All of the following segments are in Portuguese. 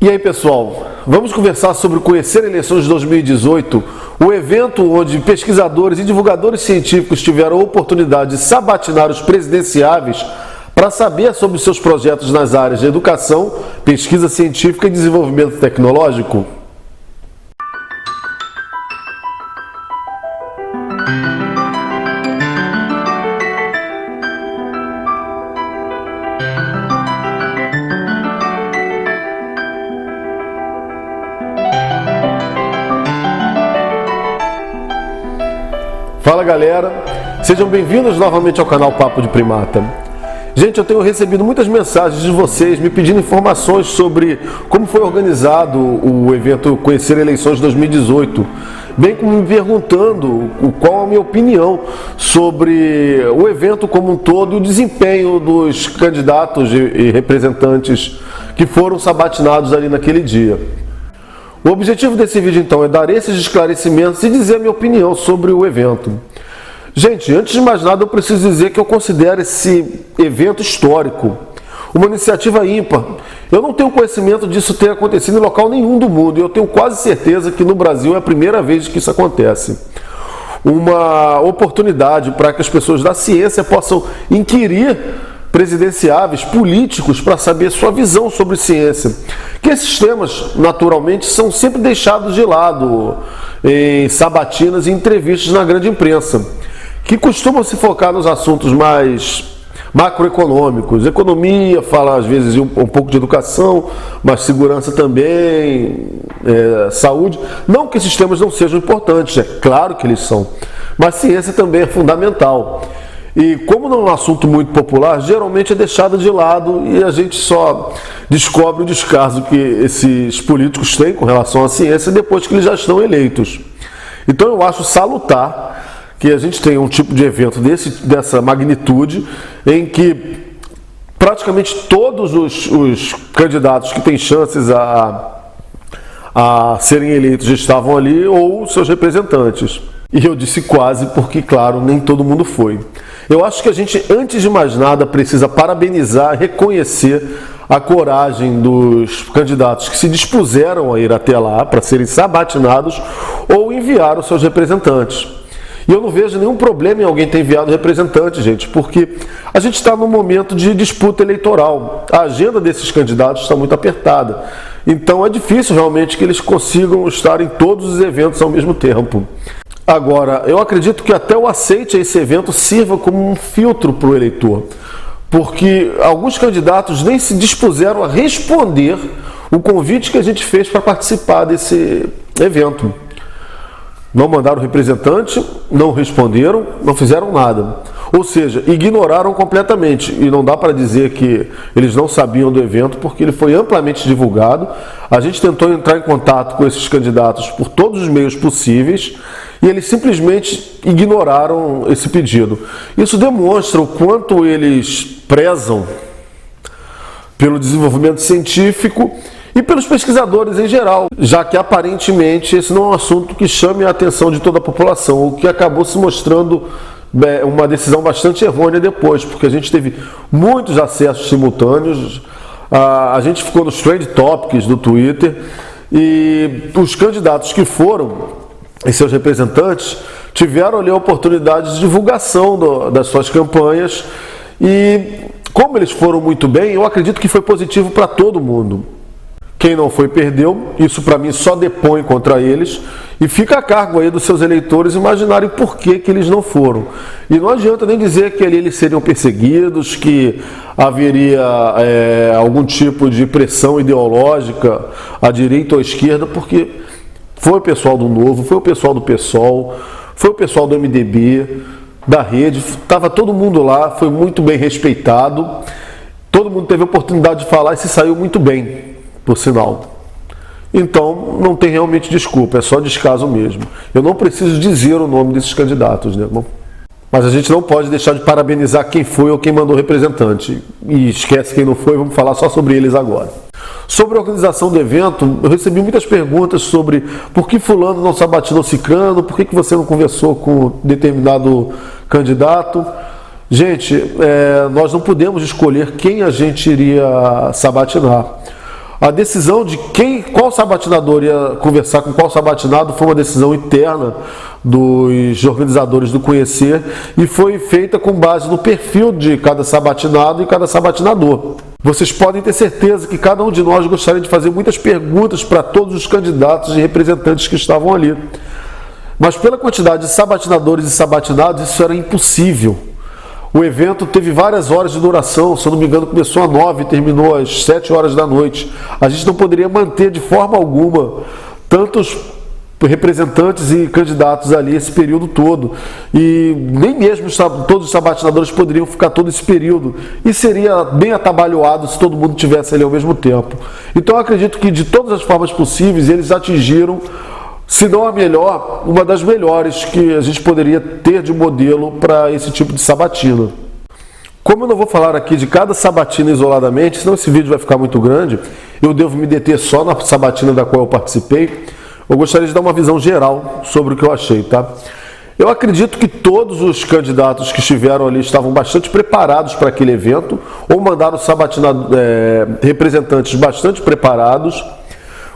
E aí, pessoal, vamos conversar sobre o Conhecer Eleições de 2018, o evento onde pesquisadores e divulgadores científicos tiveram a oportunidade de sabatinar os presidenciáveis para saber sobre seus projetos nas áreas de educação, pesquisa científica e desenvolvimento tecnológico. Fala galera, sejam bem-vindos novamente ao canal Papo de Primata. Gente, eu tenho recebido muitas mensagens de vocês me pedindo informações sobre como foi organizado o evento Conhecer Eleições 2018, bem como me perguntando qual a minha opinião sobre o evento como um todo e o desempenho dos candidatos e representantes que foram sabatinados ali naquele dia. O objetivo desse vídeo, então, é dar esses esclarecimentos e dizer a minha opinião sobre o evento. Gente, antes de mais nada, eu preciso dizer que eu considero esse evento histórico, uma iniciativa ímpar. Eu não tenho conhecimento disso ter acontecido em local nenhum do mundo, e eu tenho quase certeza que no Brasil é a primeira vez que isso acontece. Uma oportunidade para que as pessoas da ciência possam inquirir presidenciáveis, políticos, para saber sua visão sobre ciência. Que esses temas, naturalmente, são sempre deixados de lado em sabatinas e entrevistas na grande imprensa, que costumam se focar nos assuntos mais macroeconômicos. Economia, fala às vezes um pouco de educação, mas segurança também, saúde. Não que esses temas não sejam importantes, é claro que eles são, mas ciência também é fundamental. E como não é um assunto muito popular, geralmente é deixado de lado e a gente só descobre o descaso que esses políticos têm com relação à ciência depois que eles já estão eleitos. Então eu acho salutar que a gente tenha um tipo de evento dessa magnitude, em que praticamente todos os candidatos que têm chances a serem eleitos já estavam ali, ou seus representantes. E eu disse quase porque, claro, nem todo mundo foi. Eu acho que a gente, antes de mais nada, precisa parabenizar, reconhecer a coragem dos candidatos que se dispuseram a ir até lá para serem sabatinados ou enviar os seus representantes. E eu não vejo nenhum problema em alguém ter enviado representante, gente, porque a gente está num momento de disputa eleitoral. A agenda desses candidatos está muito apertada. Então é difícil realmente que eles consigam estar em todos os eventos ao mesmo tempo. Agora, eu acredito que até o aceite a esse evento sirva como um filtro para o eleitor, porque alguns candidatos nem se dispuseram a responder o convite que a gente fez para participar desse evento. Não mandaram representante, não responderam, não fizeram nada. Ou seja, ignoraram completamente. E não dá para dizer que eles não sabiam do evento, porque ele foi amplamente divulgado. A gente tentou entrar em contato com esses candidatos por todos os meios possíveis e eles simplesmente ignoraram esse pedido. Isso demonstra o quanto eles prezam pelo desenvolvimento científico e pelos pesquisadores em geral, já que aparentemente esse não é um assunto que chame a atenção de toda a população, o que acabou se mostrando uma decisão bastante errônea depois, porque a gente teve muitos acessos simultâneos, a gente ficou nos trend topics do Twitter e os candidatos que foram e seus representantes tiveram ali a oportunidade de divulgação das suas campanhas e como eles foram muito bem, eu acredito que foi positivo para todo mundo. Quem não foi perdeu, isso para mim só depõe contra eles e fica a cargo aí dos seus eleitores imaginarem por que eles não foram. E não adianta nem dizer que ali eles seriam perseguidos, que haveria algum tipo de pressão ideológica à direita ou à esquerda, porque foi o pessoal do Novo, foi o pessoal do PSOL, foi o pessoal do MDB, da Rede, estava todo mundo lá, foi muito bem respeitado, todo mundo teve a oportunidade de falar e se saiu muito bem, por sinal. Então, não tem realmente desculpa, é só descaso mesmo. Eu não preciso dizer o nome desses candidatos, né? Mas a gente não pode deixar de parabenizar quem foi ou quem mandou representante. E esquece quem não foi, vamos falar só sobre eles agora. Sobre a organização do evento, eu recebi muitas perguntas sobre por que fulano não sabatinou ciclano, por que você não conversou com determinado candidato. Gente, nós não podemos escolher quem a gente iria sabatinar. A decisão de qual sabatinador ia conversar com qual sabatinado foi uma decisão interna dos organizadores do Conhecer e foi feita com base no perfil de cada sabatinado e cada sabatinador. Vocês podem ter certeza que cada um de nós gostaria de fazer muitas perguntas para todos os candidatos e representantes que estavam ali. Mas pela quantidade de sabatinadores e sabatinados, isso era impossível. O evento teve várias horas de duração, se eu não me engano começou às 9 e terminou às 7 horas da noite. A gente não poderia manter de forma alguma tantos representantes e candidatos ali esse período todo. E nem mesmo todos os sabatinadores poderiam ficar todo esse período. E seria bem atabalhoado se todo mundo estivesse ali ao mesmo tempo. Então eu acredito que de todas as formas possíveis eles atingiram, se não a melhor, uma das melhores que a gente poderia ter de modelo para esse tipo de sabatina. Como eu não vou falar aqui de cada sabatina isoladamente, senão esse vídeo vai ficar muito grande, eu devo me deter só na sabatina da qual eu participei. Eu gostaria de dar uma visão geral sobre o que eu achei, tá? Eu acredito que todos os candidatos que estiveram ali estavam bastante preparados para aquele evento, ou mandaram representantes bastante preparados,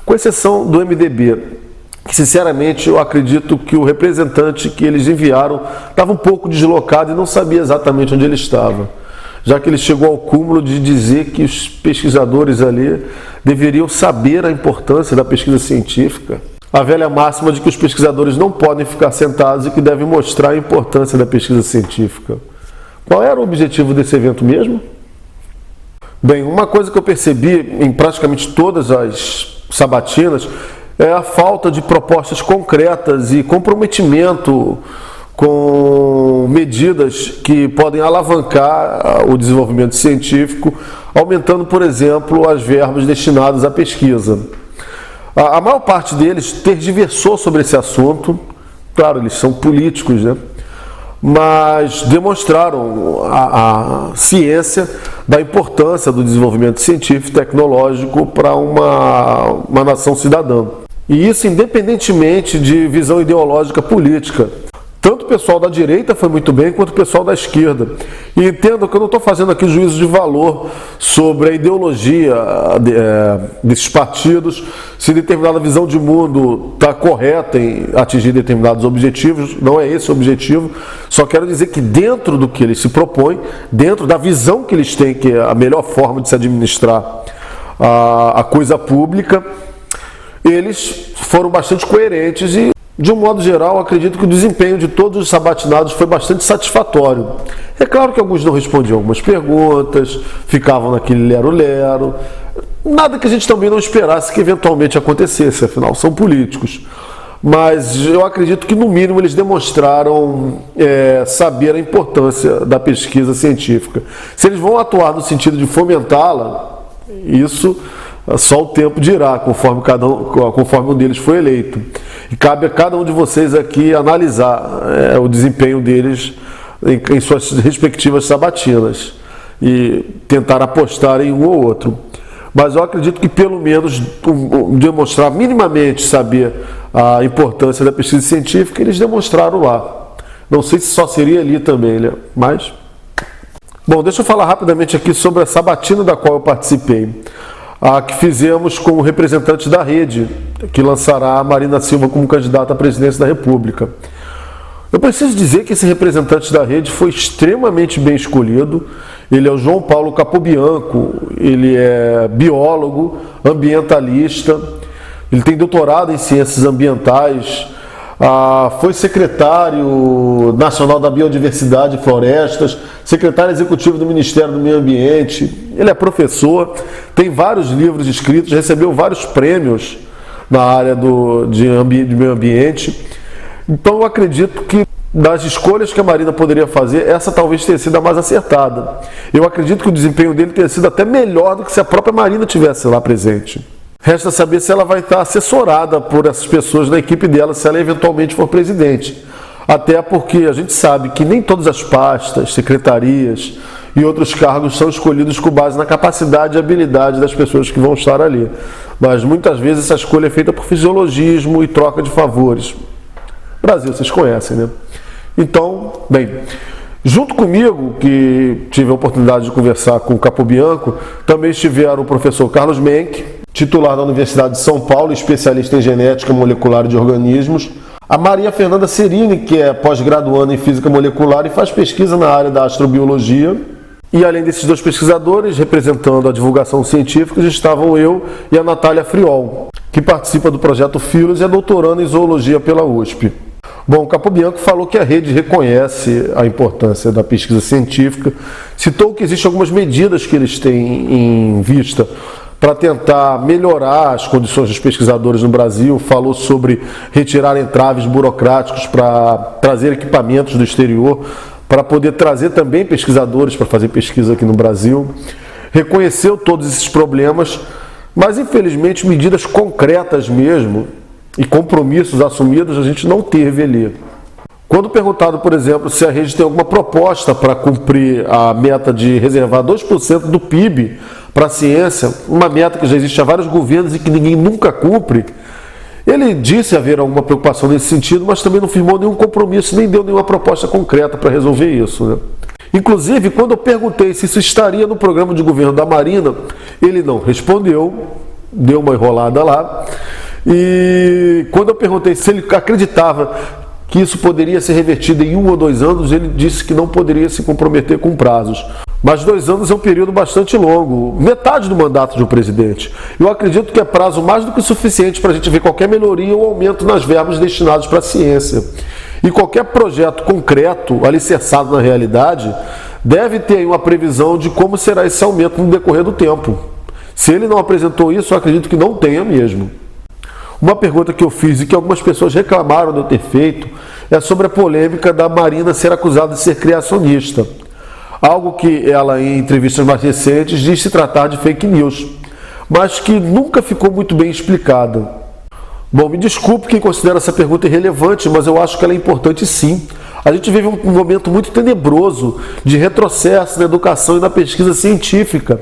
com exceção do MDB. Que, sinceramente, eu acredito que o representante que eles enviaram estava um pouco deslocado e não sabia exatamente onde ele estava, já que ele chegou ao cúmulo de dizer que os pesquisadores ali deveriam saber a importância da pesquisa científica. A velha máxima de que os pesquisadores não podem ficar sentados e que devem mostrar a importância da pesquisa científica. Qual era o objetivo desse evento mesmo? Bem, uma coisa que eu percebi em praticamente todas as sabatinas é a falta de propostas concretas e comprometimento com medidas que podem alavancar o desenvolvimento científico, aumentando, por exemplo, as verbas destinadas à pesquisa. A maior parte deles tergiversou sobre esse assunto, claro, eles são políticos, né? Mas demonstraram a ciência da importância do desenvolvimento científico e tecnológico para uma nação cidadã. E isso independentemente de visão ideológica política. Tanto o pessoal da direita foi muito bem, quanto o pessoal da esquerda. E entendo que eu não estou fazendo aqui juízo de valor sobre a ideologia desses partidos, se determinada visão de mundo está correta em atingir determinados objetivos. Não é esse o objetivo. Só quero dizer que dentro do que eles se propõem, dentro da visão que eles têm, que é a melhor forma de se administrar a coisa pública, eles foram bastante coerentes e, de um modo geral, acredito que o desempenho de todos os sabatinados foi bastante satisfatório. É claro que alguns não respondiam algumas perguntas, ficavam naquele lero-lero, nada que a gente também não esperasse que eventualmente acontecesse, afinal são políticos. Mas eu acredito que, no mínimo, eles demonstraram saber a importância da pesquisa científica. Se eles vão atuar no sentido de fomentá-la, isso só o tempo dirá, conforme um deles foi eleito. E cabe a cada um de vocês aqui analisar o desempenho deles em suas respectivas sabatinas e tentar apostar em um ou outro. Mas eu acredito que pelo menos demonstrar minimamente saber a importância da pesquisa científica, eles demonstraram lá. Não sei se só seria ali também, né? Mas... Bom, deixa eu falar rapidamente aqui sobre a sabatina da qual eu participei. A que fizemos com o representante da Rede, que lançará a Marina Silva como candidata à presidência da República. Eu preciso dizer que esse representante da Rede foi extremamente bem escolhido. Ele é o João Paulo Capobianco, ele é biólogo, ambientalista, ele tem doutorado em ciências ambientais, foi secretário nacional da Biodiversidade e Florestas, secretário executivo do Ministério do Meio Ambiente, ele é professor, tem vários livros escritos, recebeu vários prêmios na área de meio ambiente. Então eu acredito que das escolhas que a Marina poderia fazer, essa talvez tenha sido a mais acertada. Eu acredito que o desempenho dele tenha sido até melhor do que se a própria Marina tivesse lá presente. Resta saber se ela vai estar assessorada por essas pessoas da equipe dela, se ela eventualmente for presidente. Até porque a gente sabe que nem todas as pastas, secretarias e outros cargos são escolhidos com base na capacidade e habilidade das pessoas que vão estar ali. Mas muitas vezes essa escolha é feita por fisiologismo e troca de favores. Brasil, vocês conhecem, né? Então, bem, junto comigo, que tive a oportunidade de conversar com o Capobianco, também estiveram o professor Carlos Menck, titular da Universidade de São Paulo, especialista em genética molecular de organismos. A Maria Fernanda Cerini, que é pós-graduanda em física molecular e faz pesquisa na área da astrobiologia. E além desses dois pesquisadores, representando a divulgação científica, estavam eu e a Natália Friol, que participa do projeto Filos e é doutoranda em zoologia pela USP. Bom, o Capobianco falou que a rede reconhece a importância da pesquisa científica, citou que existem algumas medidas que eles têm em vista para tentar melhorar as condições dos pesquisadores no Brasil, falou sobre retirar entraves burocráticos para trazer equipamentos do exterior, para poder trazer também pesquisadores para fazer pesquisa aqui no Brasil. Reconheceu todos esses problemas, mas infelizmente medidas concretas mesmo e compromissos assumidos a gente não teve ali. Quando perguntado, por exemplo, se a rede tem alguma proposta para cumprir a meta de reservar 2% do PIB para a ciência, uma meta que já existe há vários governos e que ninguém nunca cumpre, ele disse haver alguma preocupação nesse sentido, mas também não firmou nenhum compromisso, nem deu nenhuma proposta concreta para resolver isso, né? Inclusive, quando eu perguntei se isso estaria no programa de governo da Marina, ele não respondeu, deu uma enrolada lá. E quando eu perguntei se ele acreditava que isso poderia ser revertido em 1 ou 2 anos, ele disse que não poderia se comprometer com prazos. Mas 2 anos é um período bastante longo, metade do mandato de um presidente. Eu acredito que é prazo mais do que suficiente para a gente ver qualquer melhoria ou aumento nas verbas destinadas para a ciência. E qualquer projeto concreto, alicerçado na realidade, deve ter uma previsão de como será esse aumento no decorrer do tempo. Se ele não apresentou isso, eu acredito que não tenha mesmo. Uma pergunta que eu fiz e que algumas pessoas reclamaram de eu ter feito é sobre a polêmica da Marina ser acusada de ser criacionista. Algo que ela, em entrevistas mais recentes, diz se tratar de fake news, mas que nunca ficou muito bem explicada. Bom, me desculpe quem considera essa pergunta irrelevante, mas eu acho que ela é importante sim. A gente vive um momento muito tenebroso de retrocesso na educação e na pesquisa científica.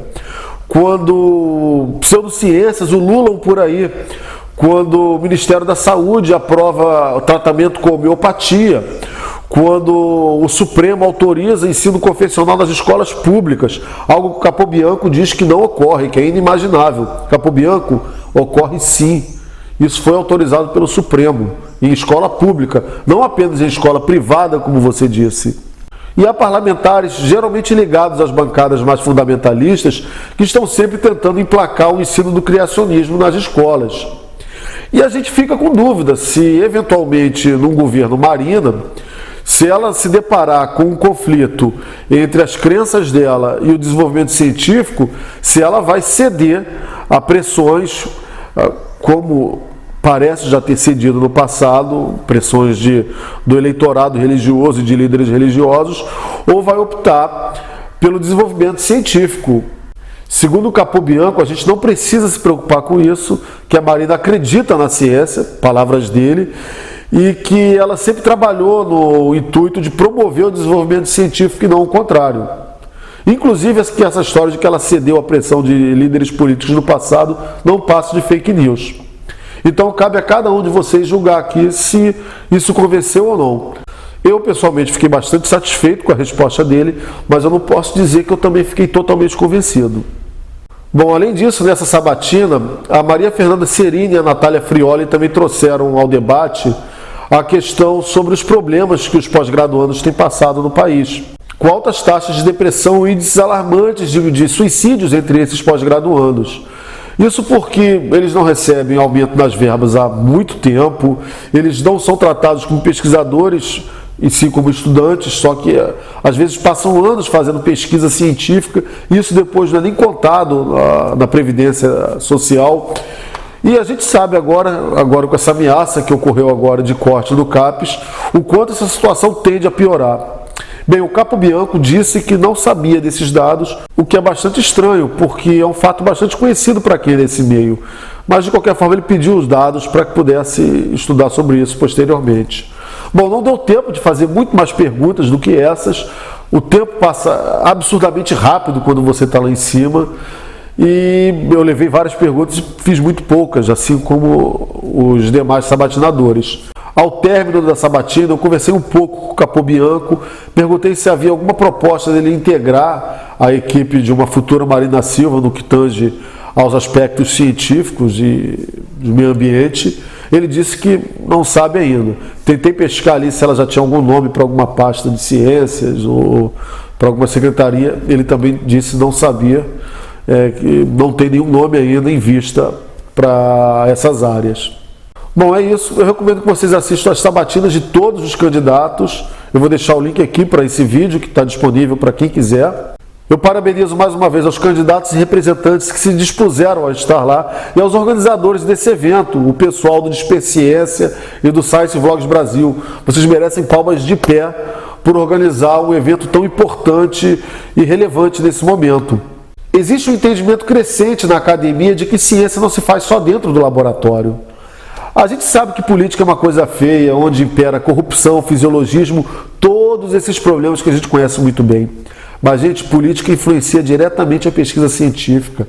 Quando pseudociências ululam por aí, quando o Ministério da Saúde aprova o tratamento com homeopatia, quando o Supremo autoriza ensino confessional nas escolas públicas, algo que o Capobianco diz que não ocorre, que é inimaginável. Capobianco, ocorre sim. Isso foi autorizado pelo Supremo, em escola pública, não apenas em escola privada, como você disse. E há parlamentares, geralmente ligados às bancadas mais fundamentalistas, que estão sempre tentando emplacar o ensino do criacionismo nas escolas. E a gente fica com dúvida se, eventualmente, num governo Marina, se ela se deparar com um conflito entre as crenças dela e o desenvolvimento científico, se ela vai ceder a pressões, como parece já ter cedido no passado, pressões do eleitorado religioso e de líderes religiosos, ou vai optar pelo desenvolvimento científico. Segundo o Capobianco, a gente não precisa se preocupar com isso, que a Marina acredita na ciência, palavras dele, e que ela sempre trabalhou no intuito de promover o desenvolvimento científico e não o contrário. Inclusive, que essa história de que ela cedeu à pressão de líderes políticos no passado não passa de fake news. Então, cabe a cada um de vocês julgar aqui se isso convenceu ou não. Eu, pessoalmente, fiquei bastante satisfeito com a resposta dele, mas eu não posso dizer que eu também fiquei totalmente convencido. Bom, além disso, nessa sabatina, a Maria Fernanda Cerini e a Natália Frioli também trouxeram ao debate a questão sobre os problemas que os pós-graduandos têm passado no país, com altas taxas de depressão e índices alarmantes de suicídios entre esses pós-graduandos. Isso porque eles não recebem aumento nas verbas há muito tempo, eles não são tratados como pesquisadores e sim como estudantes, só que às vezes passam anos fazendo pesquisa científica, e isso depois não é nem contado na Previdência Social. E a gente sabe agora com essa ameaça que ocorreu agora de corte do CAPES, o quanto essa situação tende a piorar. Bem, o Capobianco disse que não sabia desses dados, o que é bastante estranho, porque é um fato bastante conhecido para quem é nesse meio. Mas, de qualquer forma, ele pediu os dados para que pudesse estudar sobre isso posteriormente. Bom, não deu tempo de fazer muito mais perguntas do que essas. O tempo passa absurdamente rápido quando você está lá em cima. E eu levei várias perguntas e fiz muito poucas, assim como os demais sabatinadores. Ao término da sabatina, eu conversei um pouco com o Capobianco, perguntei se havia alguma proposta dele integrar a equipe de uma futura Marina Silva no que tange aos aspectos científicos e do meio ambiente, ele disse que não sabe ainda. Tentei pescar ali se ela já tinha algum nome para alguma pasta de ciências ou para alguma secretaria, ele também disse que não sabia, que não tem nenhum nome ainda em vista para essas áreas. Bom, é isso. Eu recomendo que vocês assistam as sabatinas de todos os candidatos. Eu vou deixar o link aqui para esse vídeo que está disponível para quem quiser. Eu parabenizo mais uma vez aos candidatos e representantes que se dispuseram a estar lá e aos organizadores desse evento, o pessoal do Despeciência e do Science Vlogs Brasil. Vocês merecem palmas de pé por organizar um evento tão importante e relevante nesse momento. Existe um entendimento crescente na academia de que ciência não se faz só dentro do laboratório. A gente sabe que política é uma coisa feia, onde impera corrupção, fisiologismo, todos esses problemas que a gente conhece muito bem. Mas, gente, política influencia diretamente a pesquisa científica.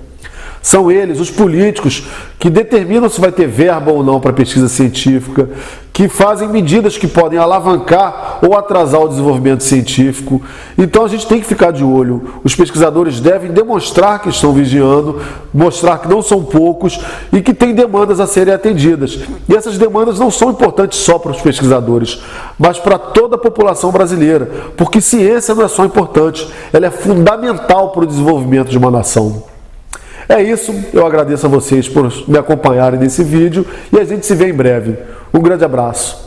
São eles, os políticos, que determinam se vai ter verba ou não para pesquisa científica, que fazem medidas que podem alavancar ou atrasar o desenvolvimento científico. Então a gente tem que ficar de olho. Os pesquisadores devem demonstrar que estão vigiando, mostrar que não são poucos e que tem demandas a serem atendidas. E essas demandas não são importantes só para os pesquisadores, mas para toda a população brasileira, porque ciência não é só importante, ela é fundamental para o desenvolvimento de uma nação. É isso, eu agradeço a vocês por me acompanharem nesse vídeo e a gente se vê em breve. Um grande abraço.